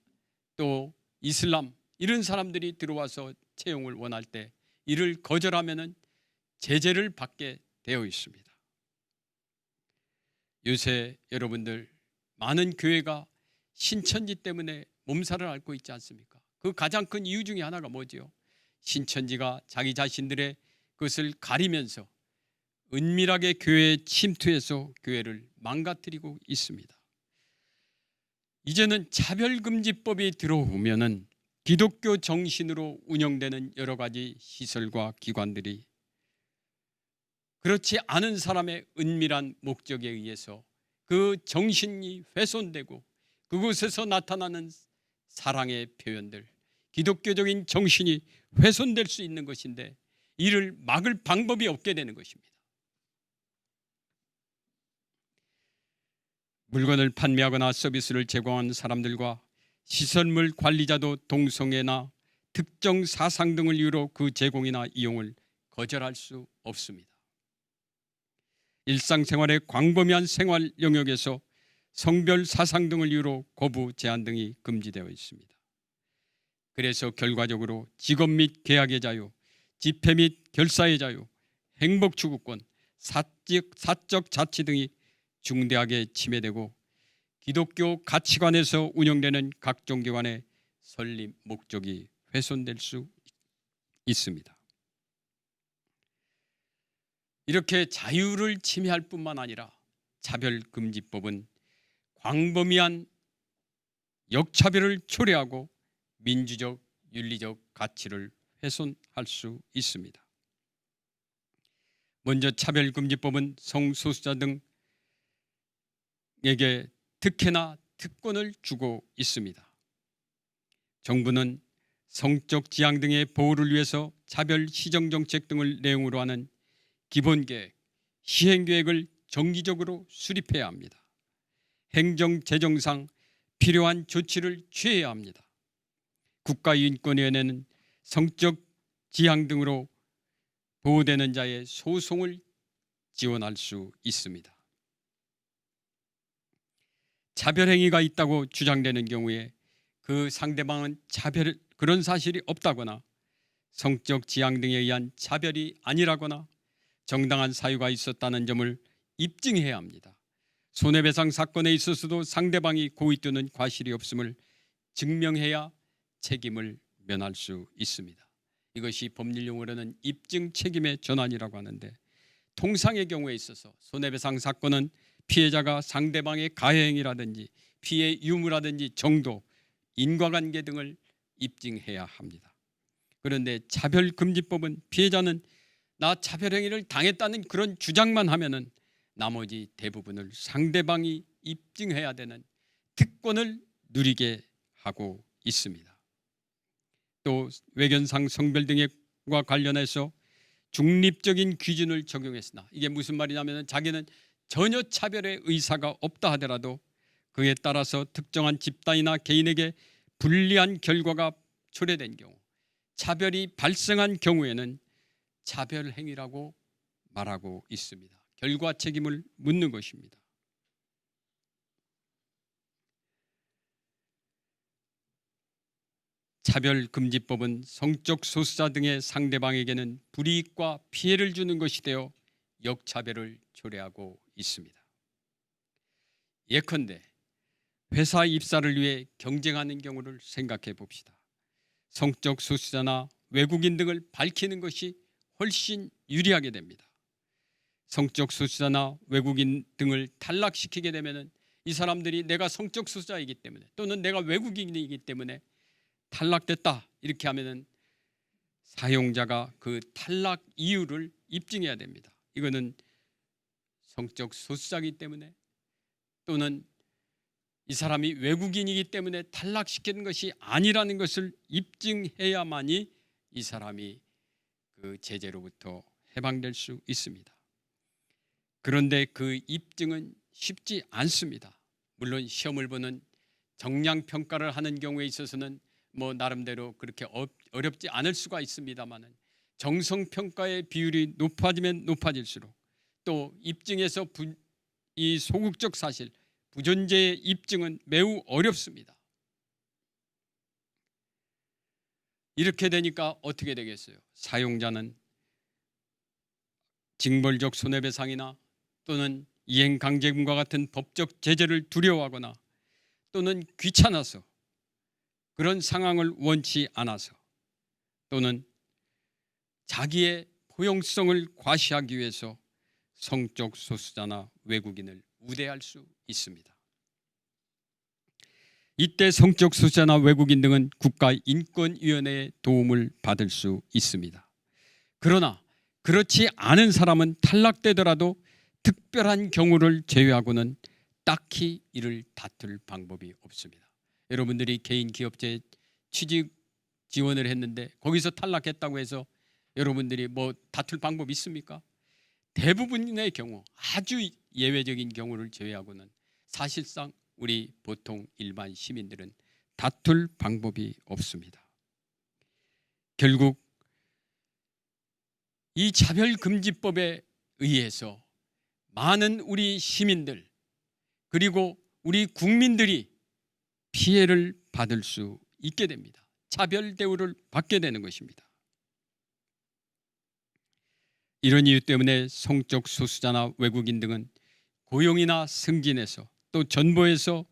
또 이슬람 이런 사람들이 들어와서 채용을 원할 때 이를 거절하면은 제재를 받게 되어 있습니다. 요새 여러분들 많은 교회가 신천지 때문에 몸살을 앓고 있지 않습니까? 그 가장 큰 이유 중에 하나가 뭐지요? 신천지가 자기 자신들의 것을 가리면서 은밀하게 교회에 침투해서 교회를 망가뜨리고 있습니다. 이제는 차별금지법이 들어오면은 기독교 정신으로 운영되는 여러 가지 시설과 기관들이 그렇지 않은 사람의 은밀한 목적에 의해서 그 정신이 훼손되고 그곳에서 나타나는 사랑의 표현들, 기독교적인 정신이 훼손될 수 있는 것인데 이를 막을 방법이 없게 되는 것입니다. 물건을 판매하거나 서비스를 제공하는 사람들과 시설물 관리자도 동성애나 특정 사상 등을 이유로 그 제공이나 이용을 거절할 수 없습니다. 일상생활의 광범위한 생활 영역에서 성별 사상 등을 이유로 거부 제한 등이 금지되어 있습니다. 그래서 결과적으로 직업 및 계약의 자유, 집회 및 결사의 자유, 행복 추구권, 사적 자치 등이 중대하게 침해되고 기독교 가치관에서 운영되는 각종 기관의 설립 목적이 훼손될 수 있습니다. 이렇게 자유를 침해할 뿐만 아니라 차별금지법은 광범위한 역차별을 초래하고 민주적, 윤리적 가치를 훼손할 수 있습니다. 먼저 차별금지법은 성소수자 등에게 특혜나 특권을 주고 있습니다. 정부는 성적 지향 등의 보호를 위해서 차별 시정 정책 등을 내용으로 하는 기본계획, 시행계획을 정기적으로 수립해야 합니다. 행정 재정상 필요한 조치를 취해야 합니다. 국가인권위원회는 성적 지향 등으로 보호되는 자의 소송을 지원할 수 있습니다. 차별행위가 있다고 주장되는 경우에 그 상대방은 그런 사실이 없다거나 성적 지향 등에 의한 차별이 아니라거나 정당한 사유가 있었다는 점을 입증해야 합니다. 손해배상 사건에 있어서도 상대방이 고의 또는 과실이 없음을 증명해야 책임을 면할 수 있습니다. 이것이 법률 용어로는 입증 책임의 전환이라고 하는데, 통상의 경우에 있어서 손해배상 사건은 피해자가 상대방의 가해행위라든지 피해 유무라든지 정도, 인과관계 등을 입증해야 합니다. 그런데 차별금지법은 피해자는 나 차별행위를 당했다는 그런 주장만 하면은 나머지 대부분을 상대방이 입증해야 되는 특권을 누리게 하고 있습니다. 또 외견상 성별 등과 관련해서 중립적인 기준을 적용했으나, 이게 무슨 말이냐면 자기는 전혀 차별의 의사가 없다 하더라도 그에 따라서 특정한 집단이나 개인에게 불리한 결과가 초래된 경우, 차별이 발생한 경우에는 차별행위라고 말하고 있습니다. 결과 책임을 묻는 것입니다. 차별금지법은 성적 소수자 등의 상대방에게는 불이익과 피해를 주는 것이 되어 역차별을 초래하고 있습니다. 예컨대 회사 입사를 위해 경쟁하는 경우를 생각해 봅시다. 성적 소수자나 외국인 등을 밝히는 것이 훨씬 유리하게 됩니다. 성적 소수자나 외국인 등을 탈락시키게 되면 이 사람들이 내가 성적 소수자이기 때문에 또는 내가 외국인이기 때문에 탈락됐다 이렇게 하면은 사용자가 그 탈락 이유를 입증해야 됩니다. 이거는 성적 소수자이기 때문에 또는 이 사람이 외국인이기 때문에 탈락시키는 것이 아니라는 것을 입증해야만이 이 사람이 그 제재로부터 해방될 수 있습니다. 그런데 그 입증은 쉽지 않습니다. 물론 시험을 보는 정량평가를 하는 경우에 있어서는 뭐 나름대로 그렇게 어렵지 않을 수가 있습니다만, 정성평가의 비율이 높아지면 높아질수록 또 입증에서 이 소극적 사실, 부존재의 입증은 매우 어렵습니다. 이렇게 되니까 어떻게 되겠어요? 사용자는 징벌적 손해배상이나 또는 이행강제금과 같은 법적 제재를 두려워하거나 또는 귀찮아서, 그런 상황을 원치 않아서, 또는 자기의 포용성을 과시하기 위해서 성적 소수자나 외국인을 우대할 수 있습니다. 이때 성적 소수자나 외국인 등은 국가인권위원회의 도움을 받을 수 있습니다. 그러나 그렇지 않은 사람은 탈락되더라도 특별한 경우를 제외하고는 딱히 이를 다툴 방법이 없습니다. 여러분들이 개인 기업체에 취직 지원을 했는데 거기서 탈락했다고 해서 여러분들이 뭐 다툴 방법이 있습니까? 대부분의 경우, 아주 예외적인 경우를 제외하고는 사실상 우리 보통 일반 시민들은 다툴 방법이 없습니다. 결국 이 차별금지법에 의해서 많은 우리 시민들, 그리고 우리 국민들이 피해를 받을 수 있게 됩니다. 차별 대우를 받게 되는 것입니다. 이런 이유 때문에 성적 소수자나 외국인 등은 고용이나 승진에서 또 전보에서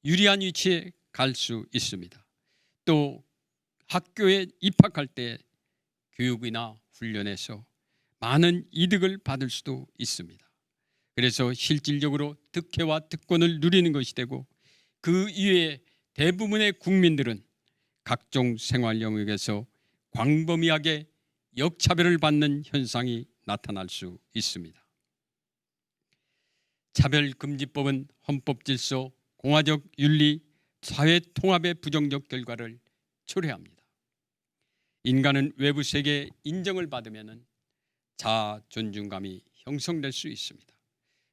유리한 위치에 갈 수 있습니다. 또 학교에 입학할 때 교육이나 훈련에서 많은 이득을 받을 수도 있습니다. 그래서 실질적으로 득혜와 특권을 누리는 것이 되고, 그 이외에 대부분의 국민들은 각종 생활 영역에서 광범위하게 역차별을 받는 현상이 나타날 수 있습니다. 차별금지법은 헌법질서, 공화적 윤리, 사회 통합의 부정적 결과를 초래합니다. 인간은 외부 세계의 인정을 받으면 자아 존중감이 형성될 수 있습니다.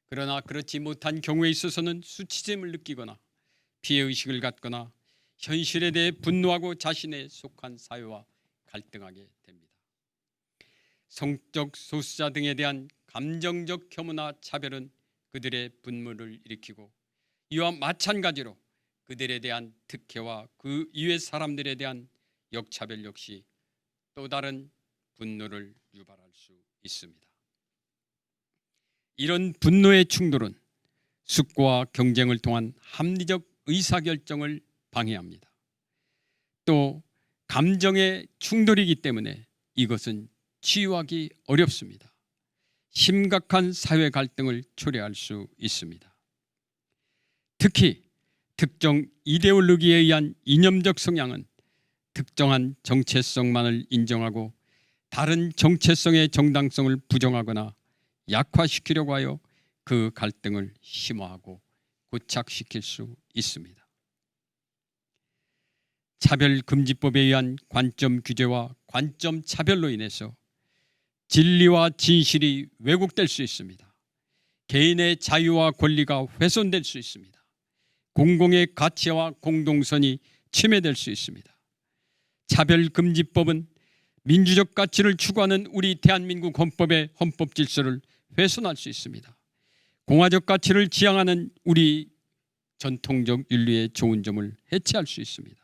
그러나 그렇지 못한 경우에 있어서는 수치심을 느끼거나 피해의식을 갖거나 현실에 대해 분노하고 자신에 속한 사회와 갈등하게 됩니다. 성적 소수자 등에 대한 감정적 혐오나 차별은 그들의 분노를 일으키고, 이와 마찬가지로 그들에 대한 특혜와 그 이외 사람들에 대한 역차별 역시 또 다른 분노를 유발할 수 있습니다. 이런 분노의 충돌은 숙고와 경쟁을 통한 합리적 의사결정을 방해합니다. 또 감정의 충돌이기 때문에 이것은 치유하기 어렵습니다. 심각한 사회 갈등을 초래할 수 있습니다. 특히 특정 이데올로기에 의한 이념적 성향은 특정한 정체성만을 인정하고 다른 정체성의 정당성을 부정하거나 약화시키려고 하여 그 갈등을 심화하고 고착시킬 수 있습니다. 차별금지법에 의한 관점 규제와 관점 차별로 인해서 진리와 진실이 왜곡될 수 있습니다. 개인의 자유와 권리가 훼손될 수 있습니다. 공공의 가치와 공동선이 침해될 수 있습니다. 차별금지법은 민주적 가치를 추구하는 우리 대한민국 헌법의 헌법 질서를 훼손할 수 있습니다. 공화적 가치를 지향하는 우리 전통적 윤리의 좋은 점을 해체할 수 있습니다.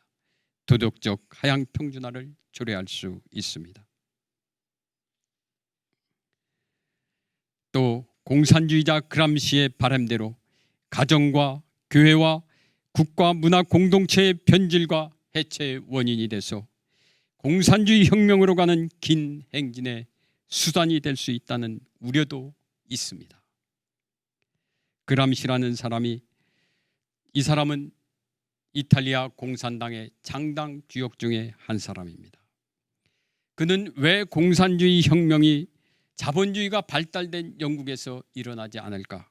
도덕적 하향 평준화를 초래할 수 있습니다. 또 공산주의자 그람시의 바람대로 가정과 교회와 국가 문화 공동체의 변질과 해체의 원인이 돼서 공산주의 혁명으로 가는 긴 행진의 수단이 될 수 있다는 우려도 있습니다. 그람시라는 사람은 이탈리아 공산당의 창당 주역 중에 한 사람입니다. 그는 왜 공산주의 혁명이 자본주의가 발달된 영국에서 일어나지 않을까?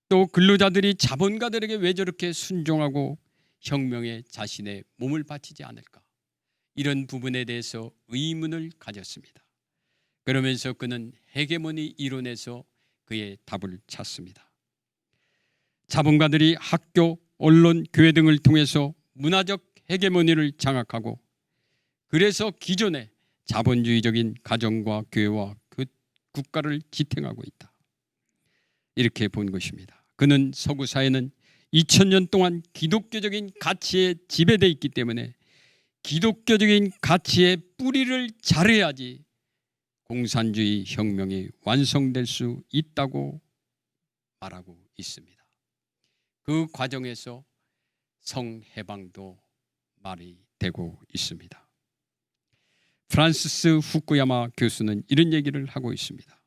또 근로자들이 자본가들에게 왜 저렇게 순종하고 혁명에 자신의 몸을 바치지 않을까? 이런 부분에 대해서 의문을 가졌습니다. 그러면서 그는 헤게모니 이론에서 그의 답을 찾습니다. 자본가들이 학교, 언론, 교회 등을 통해서 문화적 헤게모니를 장악하고, 그래서 기존의 자본주의적인 가정과 교회와 그 국가를 지탱하고 있다. 이렇게 본 것입니다. 그는 서구 사회는 2000년 동안 기독교적인 가치에 지배되어 있기 때문에 기독교적인 가치의 뿌리를 자르야지 공산주의 혁명이 완성될 수 있다고 말하고 있습니다. 그 과정에서 성해방도 말이 되고 있습니다. 프란시스 후쿠야마 교수는 이런 얘기를 하고 있습니다.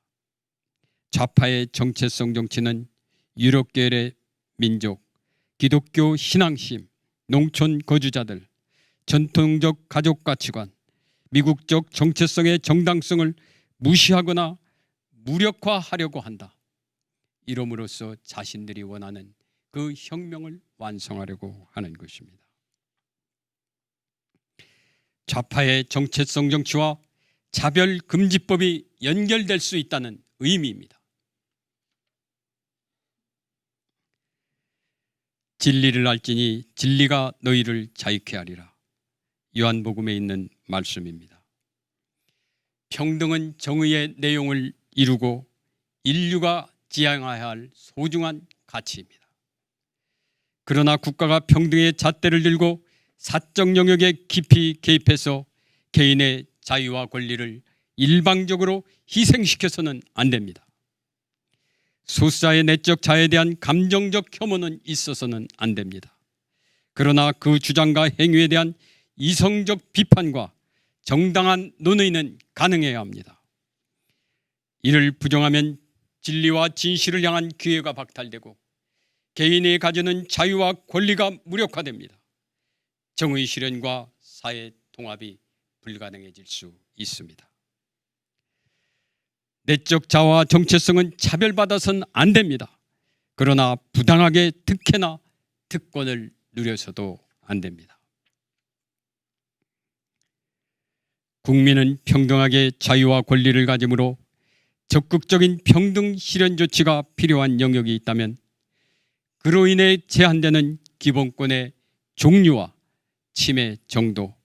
좌파의 정체성 정치는 유럽 계열의 민족, 기독교 신앙심, 농촌 거주자들, 전통적 가족 가치관, 미국적 정체성의 정당성을 무시하거나 무력화하려고 한다. 이름으로써 자신들이 원하는 그 혁명을 완성하려고 하는 것입니다. 좌파의 정체성 정치와 차별금지법이 연결될 수 있다는 의미입니다. 진리를 알지니 진리가 너희를 자유케 하리라. 요한복음에 있는 말씀입니다. 평등은 정의의 내용을 이루고 인류가 지향해야 할 소중한 가치입니다. 그러나 국가가 평등의 잣대를 들고 사적 영역에 깊이 개입해서 개인의 자유와 권리를 일방적으로 희생시켜서는 안 됩니다. 소수자의 내적 자유에 대한 감정적 혐오는 있어서는 안 됩니다. 그러나 그 주장과 행위에 대한 이성적 비판과 정당한 논의는 가능해야 합니다. 이를 부정하면 진리와 진실을 향한 기회가 박탈되고 개인이 가지는 자유와 권리가 무력화됩니다. 정의 실현과 사회 통합이 불가능해질 수 있습니다. 내적 자아와 정체성은 차별받아서는 안 됩니다. 그러나 부당하게 특혜나 특권을 누려서도 안 됩니다. 국민은 평등하게 자유와 권리를 가지므로 적극적인 평등 실현 조치가 필요한 영역이 있다면 그로 인해 제한되는 기본권의 종류와 침해 정도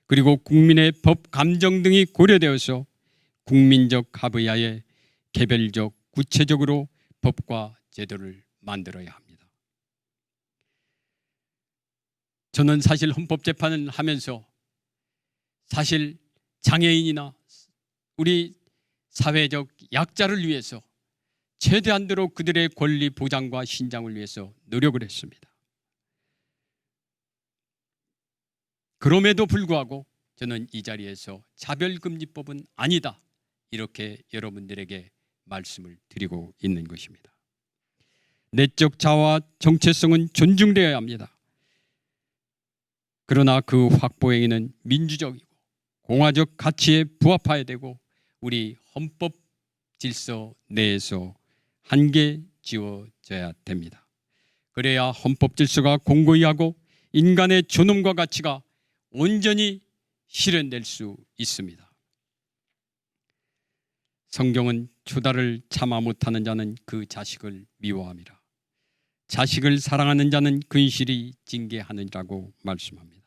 그리고 국민의 법 감정 등이 고려되어서 국민적 합의하에 개별적 구체적으로 법과 제도를 만들어야 합니다. 저는 사실 헌법재판을 하면서 사실 장애인이나 우리 사회적 약자를 위해서 최대한대로 그들의 권리 보장과 신장을 위해서 노력을 했습니다. 그럼에도 불구하고 저는 이 자리에서 차별금지법은 아니다 이렇게 여러분들에게 말씀을 드리고 있는 것입니다. 내적 자아와 정체성은 존중되어야 합니다. 그러나 그 확보 행위는 민주적이고 공화적 가치에 부합해야 되고 우리 헌법 질서 내에서 한계 지워져야 됩니다. 그래야 헌법 질서가 공고히 하고 인간의 존엄과 가치가 온전히 실현될 수 있습니다. 성경은 초다를 참아 못하는 자는 그 자식을 미워함이라. 자식을 사랑하는 자는 근실이 징계하느니라고 말씀합니다.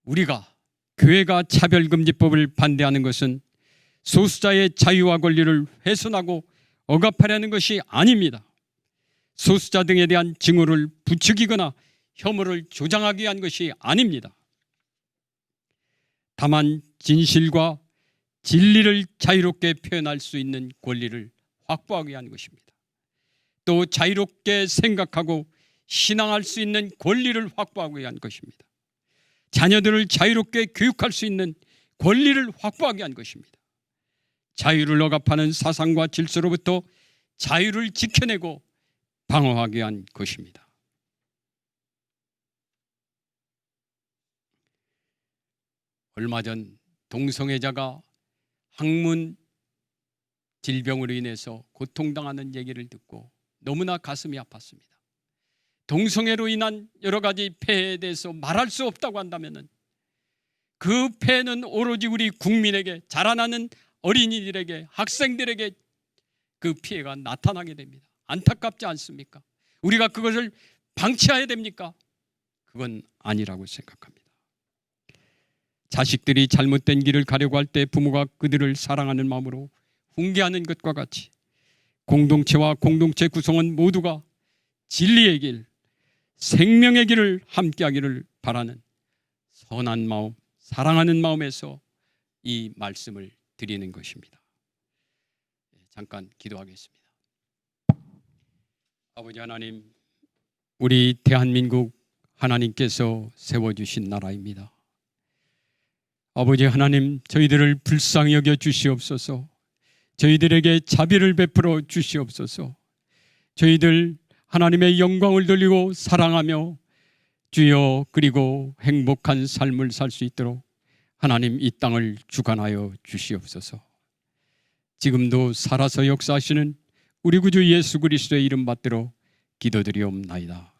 우리가 교회가 차별금지법을 반대하는 것은 소수자의 자유와 권리를 훼손하고 억압하려는 것이 아닙니다. 소수자 등에 대한 증오를 부추기거나 혐오를 조장하기 위한 것이 아닙니다. 다만 진실과 진리를 자유롭게 표현할 수 있는 권리를 확보하기 위한 것입니다. 또 자유롭게 생각하고 신앙할 수 있는 권리를 확보하기 위한 것입니다. 자녀들을 자유롭게 교육할 수 있는 권리를 확보하기 위한 것입니다. 자유를 억압하는 사상과 질서로부터 자유를 지켜내고 방어하기 위한 것입니다. 얼마 전 동성애자가 항문 질병으로 인해서 고통당하는 얘기를 듣고 너무나 가슴이 아팠습니다. 동성애로 인한 여러 가지 폐해에 대해서 말할 수 없다고 한다면 그 폐해는 오로지 우리 국민에게, 자라나는 어린이들에게, 학생들에게 그 피해가 나타나게 됩니다. 안타깝지 않습니까? 우리가 그것을 방치해야 됩니까? 그건 아니라고 생각합니다. 자식들이 잘못된 길을 가려고 할 때 부모가 그들을 사랑하는 마음으로 훈계하는 것과 같이 공동체와 공동체 구성원 모두가 진리의 길, 생명의 길을 함께하기를 바라는 선한 마음, 사랑하는 마음에서 이 말씀을 드리는 것입니다. 잠깐 기도하겠습니다. 아버지 하나님, 우리 대한민국 하나님께서 세워주신 나라입니다. 아버지 하나님, 저희들을 불쌍히 여겨 주시옵소서. 저희들에게 자비를 베풀어 주시옵소서. 저희들 하나님의 영광을 돌리고 사랑하며 주여 그리고 행복한 삶을 살 수 있도록 하나님 이 땅을 주관하여 주시옵소서. 지금도 살아서 역사하시는 우리 구주 예수 그리스도의 이름 받들어 기도드리옵나이다.